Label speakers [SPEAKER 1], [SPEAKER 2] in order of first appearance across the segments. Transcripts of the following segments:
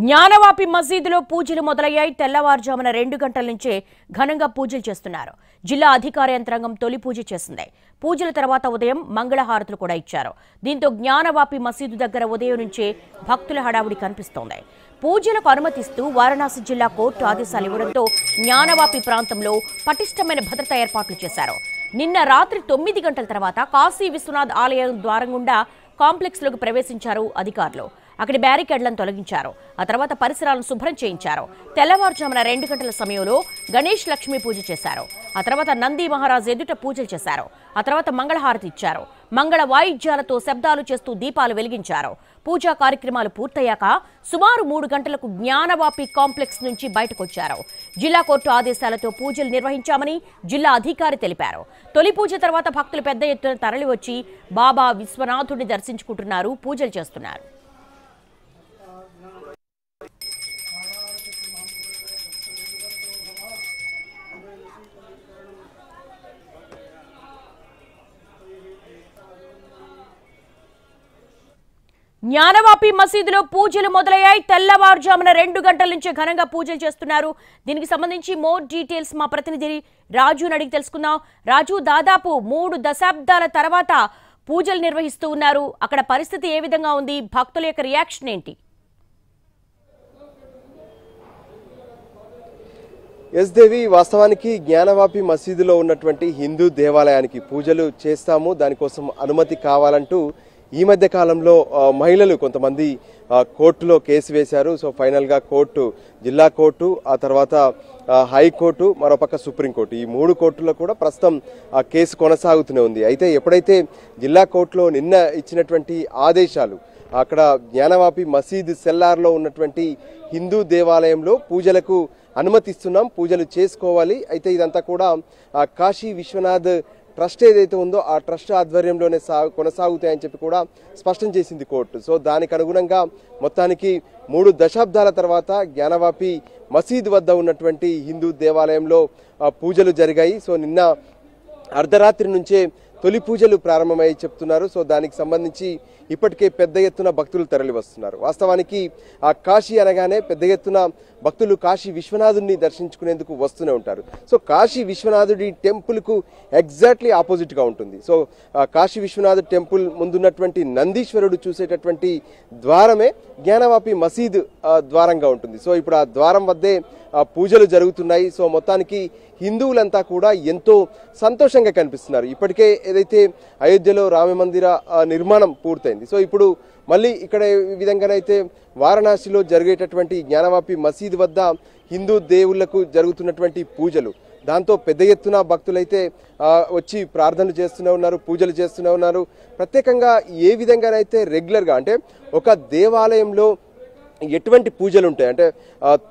[SPEAKER 1] జ్ఞానవాపి మసీదులో పూజలు మొదలయ్యాయి. తెల్లవారుజామున 2 గంటల నుంచే ఘనంగా పూజలు చేస్తున్నారు. జిల్లా అధికార యంత్రాంగం తొలి పూజ చేసింది. పూజల తర్వాత ఉదయం మంగళహారతులు కూడా ఇచ్చారు. దీంతో జ్ఞానవాపి మసీదు దగ్గర ఉదయం నుంచే భక్తుల హడావుడి కనిపిస్తోంది. పూజలకు అనుమతిస్తూ వారణాసి జిల్లా కోర్టు ఆదేశాలు ఇవ్వడంతో జ్ఞానవాపి ప్రాంతంలో పటిష్టమైన భద్రతా ఏర్పాట్లు చేశారు. నిన్న రాత్రి 9 గంటల తర్వాత కాశీ విశ్వనాథ్ ఆలయం ద్వారం గుండా కాంప్లెక్స్లోకి ప్రవేశించారు అధికారులు. అక్కడి బ్యారికేడ్లను తొలగించారు. ఆ తర్వాత పరిసరాలను శుభ్రం చేయించారు. తెల్లవారుజామున 2 గంటల సమయంలో గణేష్ లక్ష్మీ పూజ చేశారు. ఆ తర్వాత నంది మహారాజ్ ఎదుట పూజలు చేశారు. ఆ తర్వాత మంగళహారతి ఇచ్చారు. మంగళ వాయిద్యాలతో శబ్దాలు చేస్తూ దీపాలు వెలిగించారు. పూజా కార్యక్రమాలు పూర్తయ్యాక సుమారు 3 గంటలకు జ్ఞానవాపి కాంప్లెక్స్ నుంచి బయటకొచ్చారు. జిల్లా కోర్టు ఆదేశాలతో పూజలు నిర్వహించామని జిల్లా అధికారి తెలిపారు. తొలి పూజ తర్వాత భక్తులు పెద్ద ఎత్తున తరలివచ్చి బాబా విశ్వనాథుడిని దర్శించుకుంటున్నారు, పూజలు చేస్తున్నారు. జ్ఞానవాపి మసీదులో పూజలు మొదలయ్యాయి. తెల్లవారుజామున 2 గంటల నుంచి ఘనంగా పూజలు చేస్తున్నారు. దీనికి సంబంధించి మోర్ డీటెయిల్స్ మా ప్రతినిధి రాజుని అడిగి తెలుసుకుందాం. రాజు, దాదాపు 3 దశాబ్దాల తర్వాత పూజలు నిర్వహిస్తూ ఉన్నారు. అక్కడ పరిస్థితి ఏ విధంగా ఉంది? భక్తుల యొక్క రియాక్షన్ ఏంటి?
[SPEAKER 2] ఎస్ దేవి, వాస్తవానికి జ్ఞానవాపి మసీదులో ఉన్నటువంటి హిందూ దేవాలయానికి పూజలు చేస్తాము, దానికోసం అనుమతి కావాలంటూ ఈ మధ్య కాలంలో మహిళలు కొంతమంది కోర్టులో కేసు వేశారు. సో ఫైనల్గా కోర్టు, జిల్లా కోర్టు, ఆ తర్వాత హైకోర్టు, మరోపక్క సుప్రీంకోర్టు, ఈ 3 కోర్టుల్లో కూడా ప్రస్తుతం ఆ కేసు కొనసాగుతూనే ఉంది. అయితే ఎప్పుడైతే జిల్లా కోర్టులో నిన్న ఇచ్చినటువంటి ఆదేశాలు, అక్కడ జ్ఞానవాపి మసీదు సెల్లార్లో ఉన్నటువంటి హిందూ దేవాలయంలో పూజలకు అనుమతిస్తున్నాం, పూజలు చేసుకోవాలి. అయితే ఇదంతా కూడా కాశీ విశ్వనాథ్ ట్రస్ట్ ఏదైతే ఉందో ఆ ట్రస్ట్ ఆధ్వర్యంలోనే కొనసాగుతాయని చెప్పి కూడా స్పష్టం చేసింది కోర్టు. సో దానికి అనుగుణంగా మొత్తానికి 3 దశాబ్దాల తర్వాత జ్ఞానవాపి మసీద్ వద్ద ఉన్నటువంటి హిందూ దేవాలయంలో పూజలు జరిగాయి. సో నిన్న అర్ధరాత్రి నుంచే తొలి పూజలు ప్రారంభమయ్యి చెప్తున్నారు. సో దానికి సంబంధించి ఇప్పటికే పెద్ద ఎత్తున భక్తులు తరలి వస్తున్నారు. వాస్తవానికి ఆ కాశీ అనగానే పెద్ద ఎత్తున భక్తులు కాశీ విశ్వనాథుడిని దర్శించుకునేందుకు వస్తూనే ఉంటారు. సో కాశీ విశ్వనాథుడి టెంపుల్కు ఎగ్జాక్ట్లీ ఆపోజిట్గా ఉంటుంది. సో కాశీ విశ్వనాథ్ టెంపుల్ ముందున్నటువంటి నందీశ్వరుడు చూసేటటువంటి ద్వారమే జ్ఞానవాపి మసీద్ ద్వారంగా ఉంటుంది. సో ఇప్పుడు ఆ ద్వారం వద్దే పూజలు జరుగుతున్నాయి. సో మొత్తానికి హిందువులంతా కూడా ఎంతో సంతోషంగా కనిపిస్తున్నారు. ఇప్పటికే ఏదైతే అయోధ్యలో రామ మందిర నిర్మాణం పూర్తయింది, సో ఇప్పుడు మళ్ళీ ఇక్కడ ఈ విధంగానైతే వారణాసిలో జరిగేటటువంటి జ్ఞానవాపి మసీద్ వద్ద హిందూ దేవుళ్లకు జరుగుతున్నటువంటి పూజలు, దాంతో పెద్ద ఎత్తున భక్తులైతే వచ్చి ప్రార్థనలు చేస్తూనే ఉన్నారు, పూజలు చేస్తూనే ఉన్నారు. ప్రత్యేకంగా ఏ విధంగానైతే రెగ్యులర్గా అంటే ఒక దేవాలయంలో ఎటువంటి పూజలు ఉంటాయి అంటే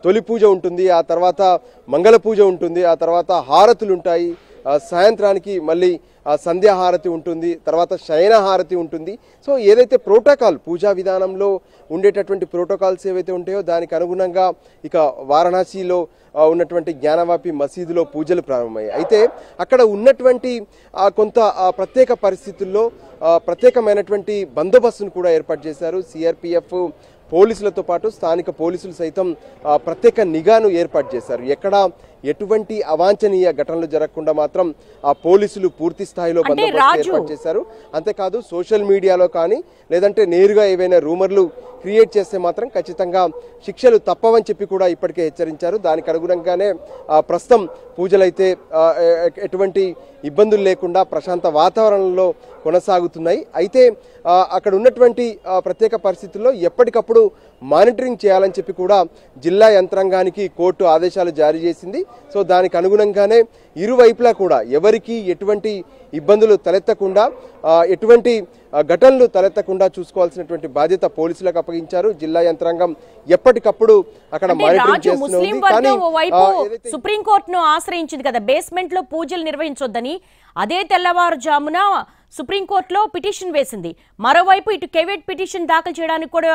[SPEAKER 2] తొలి పూజ ఉంటుంది, ఆ తర్వాత మంగళ పూజ ఉంటుంది, ఆ తర్వాత హారతులు ఉంటాయి, సాయంత్రానికి మళ్ళీ సంధ్యాహారతి ఉంటుంది, తర్వాత శయనహారతి ఉంటుంది. సో ఏదైతే ప్రోటోకాల్, పూజా విధానంలో ఉండేటటువంటి ప్రోటోకాల్స్ ఏవైతే ఉంటాయో దానికి అనుగుణంగా ఇక వారణాసిలో ఉన్నటువంటి జ్ఞానవాపి మసీదులో పూజలు ప్రారంభమయ్యాయి. అయితే అక్కడ ఉన్నటువంటి కొంత ప్రత్యేక పరిస్థితుల్లో ప్రత్యేకమైనటువంటి బందోబస్తును కూడా ఏర్పాటు చేశారు. సిఆర్పిఎఫ్ పోలీసులతో పాటు స్థానిక పోలీసులు సైతం ప్రత్యేక నిఘాను ఏర్పాటు చేశారు. ఎక్కడ ఎటువంటి అవాంఛనీయ ఘటనలు జరగకుండా మాత్రం ఆ పోలీసులు పూర్తి స్థాయిలో బందోబస్తు ఏర్పాటు చేశారు. అంతేకాదు సోషల్ మీడియాలో కానీ లేదంటే నేరుగా ఏవైనా రూమర్లు క్రియేట్ చేస్తే మాత్రం ఖచ్చితంగా శిక్షలు తప్పవని చెప్పి కూడా ఇప్పటికే హెచ్చరించారు. దానికి అనుగుణంగానే ప్రస్తుతం పూజలైతే ఎటువంటి ఇబ్బందులు లేకుండా ప్రశాంత వాతావరణంలో కొనసాగుతున్నాయి. అయితే అక్కడ ఉన్నటువంటి ప్రత్యేక పరిస్థితుల్లో ఎప్పటికప్పుడు మానిటరింగ్ చేయాలని చెప్పి కూడా జిల్లా యంత్రాంగానికి కోర్టు ఆదేశాలు జారీ చేసింది. సో దానికి అనుగుణంగానే ఇరువైపులా కూడా ఎవరికి ఎటువంటి ఇబ్బందులు తలెత్తకుండా, ఎటువంటి ఘటనలు తలెత్తకుండా చూసుకోవాల్సినటువంటి బాధ్యత పోలీసులకు అప్పగించారు. జిల్లా యంత్రాంగం ఎప్పటికప్పుడు అక్కడ మానిటరింగ్ చేస్తుంది. కానీ
[SPEAKER 1] సుప్రీంకోర్టును ఆశ్రయించింది కదా బేస్మెంట్ లో పూజలు నిర్వహించొద్దని, అదే తెల్లవారుజామున సుప్రీంకోర్టులో పిటిషన్ వేసింది. మరోవైపు ఇటు కెవెట్ పిటిషన్ దాఖలు చేయడానికి కూడా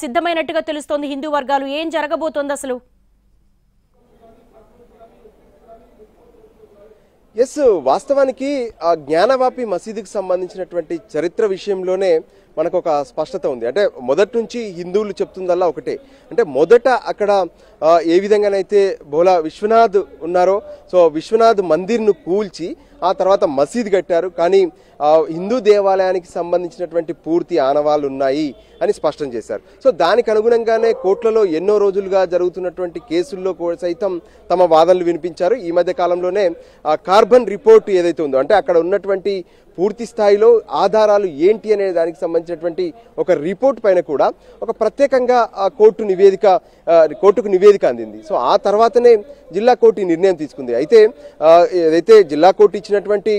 [SPEAKER 1] సిద్ధమైనట్టుగా తెలుస్తోంది హిందూ వర్గాలు. ఏం జరగబోతోంది అసలు?
[SPEAKER 2] ఎస్, వాస్తవానికి ఆ జ్ఞానవాపి మసీదుకి సంబంధించినటువంటి చరిత్ర విషయంలోనే మనకు ఒక స్పష్టత ఉంది. అంటే మొదటి నుంచి హిందువులు చెప్తుందల్లా ఒకటే, అంటే మొదట అక్కడ ఏ విధంగానైతే బోలా విశ్వనాథ్ ఉన్నారో, సో విశ్వనాథ్ మందిర్ను కూల్చి ఆ తర్వాత మసీద్ కట్టారు. కానీ హిందూ దేవాలయానికి సంబంధించినటువంటి పూర్తి ఆనవాళ్ళు ఉన్నాయి అని స్పష్టం చేశారు. సో దానికి అనుగుణంగానే కోర్టులలో ఎన్నో రోజులుగా జరుగుతున్నటువంటి కేసుల్లో సైతం తమ వాదనలు వినిపించారు. ఈ మధ్య కాలంలోనే కార్బన్ రిపోర్ట్ ఏదైతే ఉందో, అంటే అక్కడ ఉన్నటువంటి పూర్తి స్థాయిలో ఆధారాలు ఏంటి అనే దానికి సంబంధించినటువంటి ఒక రిపోర్ట్ పైన కూడా ఒక ప్రత్యేకంగా కోర్టుకు నివేదిక అందింది. సో ఆ తర్వాతనే జిల్లా కోర్టు ఈ నిర్ణయం తీసుకుంది. అయితే ఏదైతే జిల్లా కోర్టు ఇచ్చినటువంటి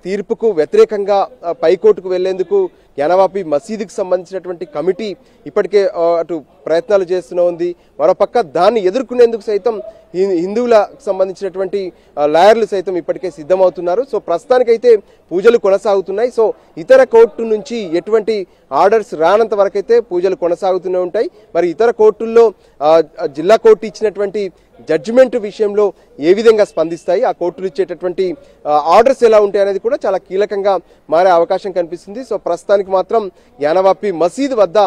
[SPEAKER 2] తీర్పుకు వ్యతిరేకంగా పైకోర్టుకు వెళ్లేందుకు జ్ఞానవాపి మసీదుకు సంబంధించినటువంటి కమిటీ ఇప్పటికే అటు ప్రయత్నాలు చేస్తూనే ఉంది. మరోపక్క దాన్ని ఎదుర్కొనేందుకు సైతం హిందువులకు సంబంధించినటువంటి లాయర్లు సైతం ఇప్పటికే సిద్ధమవుతున్నారు. సో ప్రస్తుతానికైతే పూజలు కొనసాగుతున్నాయి. సో ఇతర కోర్టు నుంచి ఎటువంటి ఆర్డర్స్ రానంత వరకైతే పూజలు కొనసాగుతూనే ఉంటాయి. మరి ఇతర కోర్టుల్లో జిల్లా కోర్టు ఇచ్చినటువంటి జడ్జిమెంట్ విషయంలో ఏ విధంగా స్పందిస్తాయి, ఆ కోర్టులు ఇచ్చేటటువంటి ఆర్డర్స్ ఎలా ఉంటాయి అనేది కూడా చాలా కీలకంగా మారే అవకాశం కనిపిస్తుంది. సో ప్రస్తుతానికి మాత్రం జ్ఞానవాపి మసీద్ వద్ద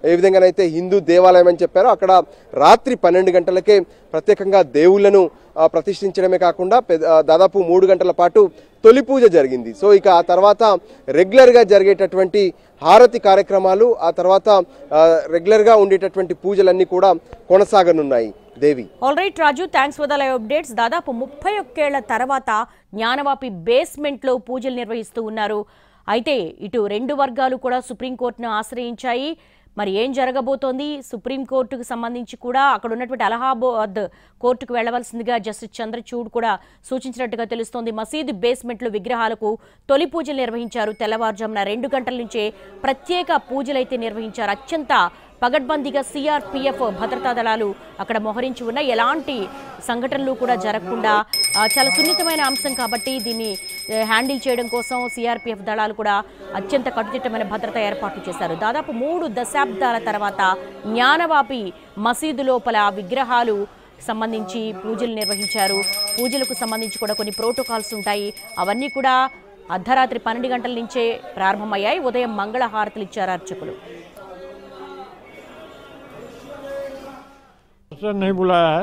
[SPEAKER 2] ఏ విధంగానైతే హిందూ దేవాలయం అని చెప్పారో అక్కడ రాత్రి 12 గంటలకే ప్రత్యేకంగా దేవుళ్లను ప్రతిష్ఠించడమే కాకుండా దాదాపు 3 గంటల పాటు తొలి పూజ జరిగింది. సో ఇక ఆ తర్వాత రెగ్యులర్ గా జరిగేటటువంటి హారతి కార్యక్రమాలు, ఆ తర్వాత రెగ్యులర్ గా ఉండేటటువంటి పూజలన్నీ కూడా కొనసాగనున్నాయి. Devi,
[SPEAKER 1] all right Raju, thanks for the live updates. దాదాపు 31 ఏళ్ల తర్వాత జ్ఞానవాపి బేస్మెంట్ లో పూజలు నిర్వహిస్తూ ఉన్నారు. అయితే ఇటు రెండు వర్గాలు కూడా సుప్రీంకోర్టును ఆశ్రయించాయి. మరి ఏం జరగబోతోంది, సుప్రీంకోర్టుకు సంబంధించి కూడా అక్కడ ఉన్నటువంటి అలహాబాద్ కోర్టుకు వెళ్లవలసిందిగా జస్టిస్ చంద్రచూడ్ కూడా సూచించినట్టుగా తెలుస్తోంది. మసీదు బేస్మెంట్లో విగ్రహాలకు తొలి పూజలు నిర్వహించారు. తెల్లవారుజామున 2 గంటల నుంచే ప్రత్యేక పూజలైతే నిర్వహించారు. అత్యంత పగడ్బందీగా సిఆర్పిఎఫ్ భద్రతా దళాలు అక్కడ మోహరించి ఉన్న ఎలాంటి సంఘటనలు కూడా జరగకుండా చాలా సున్నితమైన అంశం కాబట్టి దీన్ని హ్యాండిల్ చేయడం కోసం సిఆర్పిఎఫ్ దళాలు కూడా అత్యంత కట్టుదిట్టమైన భద్రత ఏర్పాట్లు చేశారు. దాదాపు 3 దశాబ్దాల తర్వాత జ్ఞానవాపి మసీదు లోపల విగ్రహాలు సంబంధించి పూజలు నిర్వహించారు. పూజలకు సంబంధించి కూడా కొన్ని ప్రోటోకాల్స్ ఉంటాయి. అవన్నీ కూడా అర్ధరాత్రి 12 గంటల నుంచే ప్రారంభమయ్యాయి. ఉదయం మంగళ హారతులు ఇచ్చారు అర్చకులు.
[SPEAKER 3] नहीं बुलाया है,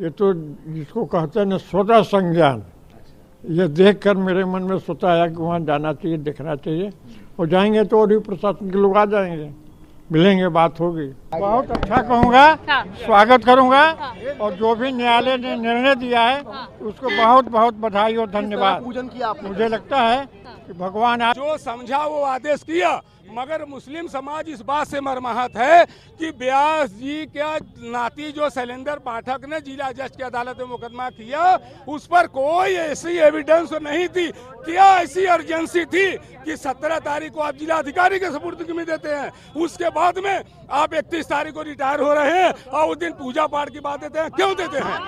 [SPEAKER 3] ये तो जिसको कहते हैं स्वतः संज्ञान, ये देखकर मेरे मन में स्वतः आया कि वहाँ जाना चाहिए, देखना चाहिए। और जाएंगे तो और भी प्रशासन के लोग आ जाएंगे, मिलेंगे, बात होगी। बहुत अच्छा कहूँगा, स्वागत करूँगा। और जो भी न्यायालय ने निर्णय दिया है उसको बहुत बहुत बधाई और धन्यवाद।
[SPEAKER 2] पूजन किया आपने?
[SPEAKER 3] मुझे लगता है कि भगवान
[SPEAKER 4] जो समझा वो आदेश किया, मगर मुस्लिम समाज इस बात से मर्माहत है कि व्यास जी क्या नाती जो शैलेंद्र पाठक ने जिला जज की अदालत में मुकदमा किया, उस पर कोई ऐसी एविडेंस नहीं थी। क्या ऐसी अर्जेंसी थी कि 17 तारीख को आप जिला अधिकारी के सुपुर्द में देते हैं, उसके बाद में आप 31 तारीख को रिटायर हो रहे हैं और उस दिन पूजा पाठ की बात देते हैं? क्यों देते हैं?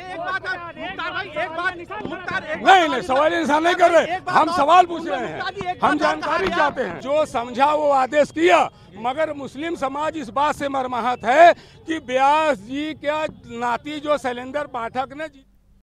[SPEAKER 4] नहीं, सवाल इंसान नहीं कर रहे, हम सवाल पूछ रहे हैं, हम जानकारी चाहते हैं। जो समझा वो आदेश किया, मगर मुस्लिम समाज इस बात से मर्माहत है कि व्यास जी क्या नाती जो शैलेंद्र पाठक ने